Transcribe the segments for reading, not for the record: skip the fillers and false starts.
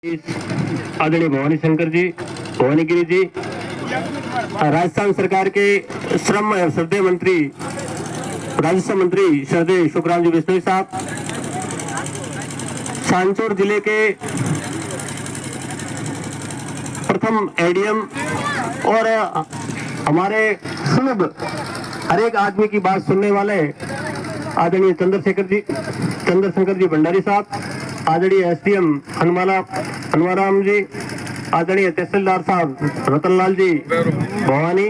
आदरणीय भवानी शंकर जी, भवानीगिरी जी, राजस्थान सरकार के श्रम एवं श्रद्धेय मंत्री, राजस्व मंत्री श्रद्धेय शुक्राम जी बिश्नोई साहब, सांचौर जिले के प्रथम एडीएम और हमारे सुलभ हर एक आदमी की बात सुनने वाले आदरणीय चंद्रशंकर जी भंडारी साहब, आदरणीय एसडीएम हनुमाराम जी, आदरणीय तहसीलदार साहब रतनलाल जी भवानी,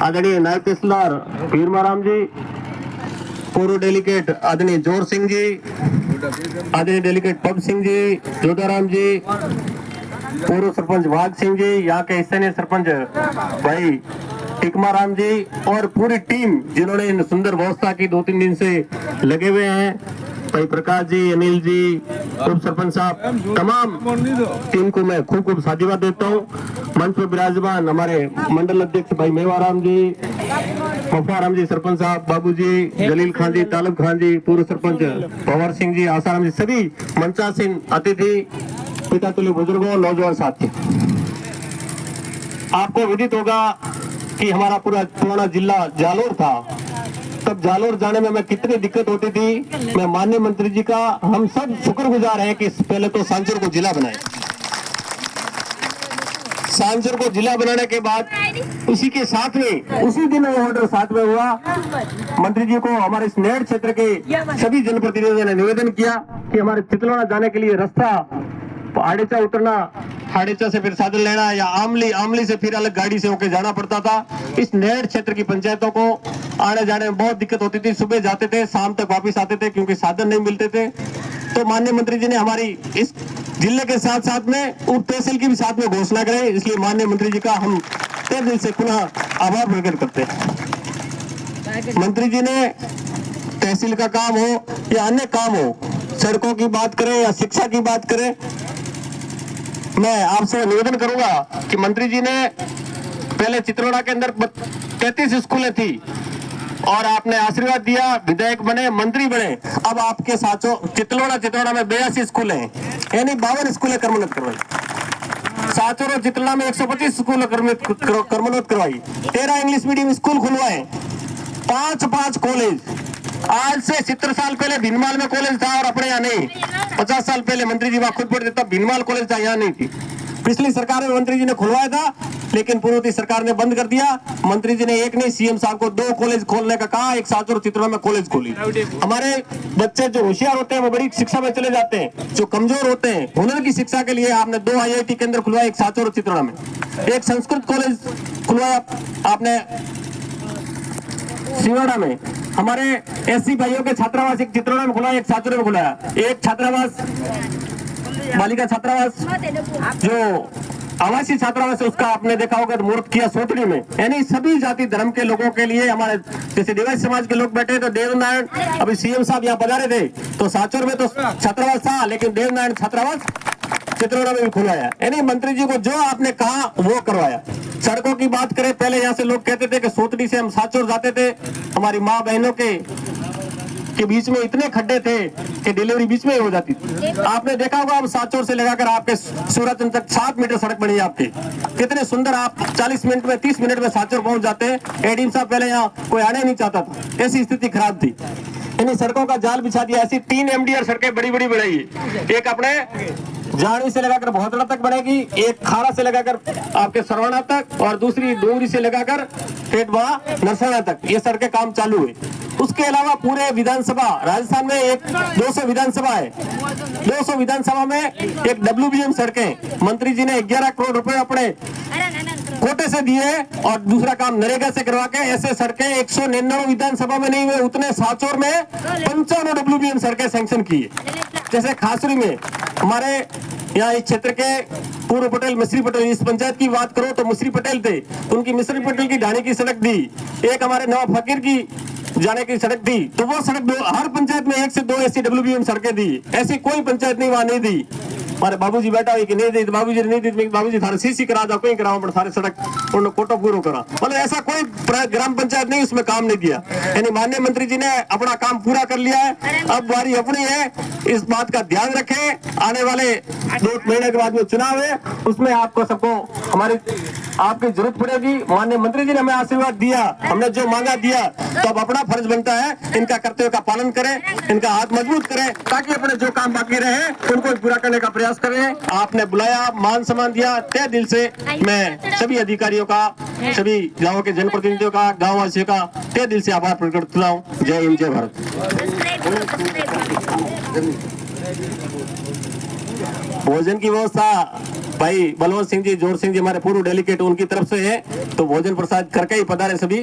आदरणीय नायब तहसीलदार पीरमाराम जी, पूर्व डेलीगेट आदरणीय जोर सिंह जी, आदरणीय डेलीगेट पब सिंह जी, जोधाराम जी, पूर्व सरपंच वाघ सिंह जी, यहाँ के स्थानीय सरपंच भाई टिकमाराम जी और पूरी टीम जिन्होंने इन सुंदर व्यवस्था की 2-3 दिन से लगे हुए हैं, भाई प्रकाश जी, अनिल जी, उप सरपंच साहब, तमाम टीम को मैं खूब खूब साधुवाद देता हूँ। मंच पर विराजमान हमारे मंडल अध्यक्ष भाई मेवाराम जी, मफाराम जी, सरपंच साहब बाबू जी, जलील खान जी, तालब खान जी, पूर्व सरपंच पवार सिंह जी, आसाराम जी, सभी मंचासीन अतिथि, पिता तुल्य बुजुर्गों, नौजवान साथी, आपको विदित होगा कि हमारा पूरा पुराना जिला जालोर था। तब जालोर जाने में कितनी दिक्कत होती थी। मैं माननीय मंत्री जी का हम सब शुक्रगुजार हैं कि पहले तो सांचौर को जिला बनाए। सांचौर को जिला बनाने के बाद उसी के साथ में उसी दिन वो ऑर्डर साथ में हुआ। मंत्री जी को हमारे इस नेड क्षेत्र के सभी जनप्रतिनिधियों ने निवेदन किया कि हमारे चितलौना जाने के लिए रास्ता आड़ेचा उतरना, आड़ेचा से फिर साधन लेना या आमली से फिर अलग गाड़ी से होकर जाना पड़ता था। इस नेड क्षेत्र की पंचायतों को आने जाने में बहुत दिक्कत होती थी। सुबह जाते थे, शाम तक वापस आते थे क्योंकि साधन नहीं मिलते थे। तो माननीय मंत्री जी ने हमारी इस जिले के साथ साथ में उप तहसील की भी साथ में घोषणा करे, इसलिए माननीय मंत्री जी का हम तहे दिल से पुनः आभार प्रकट करते हैं। मंत्री जी ने तहसील का काम हो या अन्य काम हो, सड़कों की बात करें या शिक्षा की बात करें, मैं आपसे निवेदन करूंगा कि मंत्री जी ने पहले चितलौना के अंदर 33 स्कूलें थी और आपने आशीर्वाद दिया, विधायक बने, मंत्री बने। अब आपके साथों चितलौना में 82 स्कूल हैं, यानी 52 स्कूलें कर्मोन्नत करवाई। सांचौर और चितलौना में 125 स्कूल कर्मोन्नत करवाई, 13 इंग्लिश मीडियम स्कूल खुलवाए, 5 कॉलेज। आज से 70 साल पहले भीनमाल में कॉलेज था और अपने यहाँ नहीं। 50 साल पहले मंत्री जी वहां खुद पढ़ते तब भीनमाल कॉलेज था, यहाँ नहीं थी। पिछली सरकार में मंत्री जी ने खुलवाया था, लेकिन पूर्ववर्ती सरकार ने बंद कर दिया। मंत्री जी ने एक नहीं, सीएम साहब को 2 कॉलेज खोलने का कहा, एक सांचौर चितलौना में कॉलेज खोली। हमारे बच्चे जो होशियार होते हैं वो बड़ी शिक्षा में चले जाते हैं, जो कमजोर होते हैं हुनर की शिक्षा के लिए आपने 2 IIT केंद्र खुलवाए, एक सांचौर चितलौना में, एक संस्कृत कॉलेज खुलवाया आपने सिवाड़ा में। हमारे SC भाइयों के छात्रावास एक चितलौना में खुला, एक सांचौर में खुलाया, एक छात्रावास बालिका छात्रावास जो आवासीय छात्रावास है उसका आपने देखा होगा मुहूर्त किया सोतड़ी में। यानी सभी जाति धर्म के लोगों के लिए, हमारे जैसे देवासी समाज के लोग बैठे तो देवनारायण, अभी सीएम साहब यहाँ पधारे थे तो सांचौर में तो छात्रावास था, लेकिन देवनारायण छात्रावास चितलौना में भी खुलवाया। यानी मंत्री जी को जो आपने कहा वो करवाया। सड़कों की बात करें, पहले यहाँ से लोग कहते थे कि सोतड़ी से हम सांचौर जाते थे, हमारी माँ बहनों के बीच में इतने खड्डे थे कि डिलीवरी बीच में ही हो जाती थी। आपने देखा होगा अब सांचौर से लगाकर आपके सूरतगंज तक 7 मीटर सड़क बनी है आपकी, कितने सुंदर। आप 40 मिनट में 30 मिनट में सांचौर पहुंच जाते हैं। एडीएम साहब पहले यहाँ कोई आने नहीं चाहता था, ऐसी स्थिति खराब थी। इन सड़कों का जाल बिछा दिया। ऐसी 3 MDR सड़कें बड़ी बड़ी बनाई, एक अपने जानी से लगाकर भौतड़ा तक बनेगी, एक खारा से लगाकर आपके सरवाना तक और दूसरी डोंगरी से लगाकर टेटवा नरसना तक। ये सड़कें काम चालू है। उसके अलावा पूरे विधानसभा राजस्थान में एक 200 विधानसभा है, 200 विधानसभा में एक WBM सड़कें मंत्री जी ने 11 करोड़ रुपए अपने कोटे से दिए और दूसरा काम नरेगा से करवा के ऐसे सड़कें 199 विधानसभा में नहीं हुए, उतने सांचौर में 55 WBM सड़कें सैंक्शन की है। जैसे खासुरी में हमारे यहाँ इस क्षेत्र के पूर्व पटेल मिश्री पटेल, इस पंचायत की बात करो तो मिश्री पटेल थे, उनकी मिश्री पटेल की ढाणी की सड़क दी, एक हमारे नवाब फकीर की जाने की सड़क दी, तो वो सड़क हर पंचायत में 1 से 2 ऐसी WBM सड़कें दी। ऐसी कोई पंचायत नहीं वहां नहीं दी। हमारे बाबूजी बैठा हुई कि नहीं दी, बाबूजी नहीं दी, बाबूजी थारे सीसी करा दो, कोई कराओ, पर थारे सड़क उन्होंने कोटो पूरा करा। मतलब ऐसा कोई ग्राम पंचायत नहीं उसमें काम नहीं दिया। यानी माननीय मंत्री जी ने अपना काम पूरा कर लिया है। अब बारी अपनी है, इस बात का ध्यान रखें। आने वाले 2 महीने के बाद जो चुनाव है उसमें आपको सबको हमारी आपकी जरूरत पड़ेगी। माननीय मंत्री जी ने हमें आशीर्वाद दिया, हमने जो मांगा दिया, तो अब अपना फर्ज बनता है इनका कर्तव्य का पालन करें, इनका हाथ मजबूत करें, ताकि अपने जो काम बाकी रहे उनको पूरा करने का प्रयास करें। आपने बुलाया, मान सम्मान दिया, तहे दिल से मैं सभी अधिकारियों का, सभी गाँव के जनप्रतिनिधियों का, गाँव वासियों का तहे दिल से आभार प्रकट करता हूँ। जय हिंद, जय भारत। भोजन की व्यवस्था भाई बलवंत सिंह जी, जोर सिंह जी हमारे पूर्व डेलीगेट उनकी तरफ से है, तो भोजन प्रसाद करके ही पधारे सभी।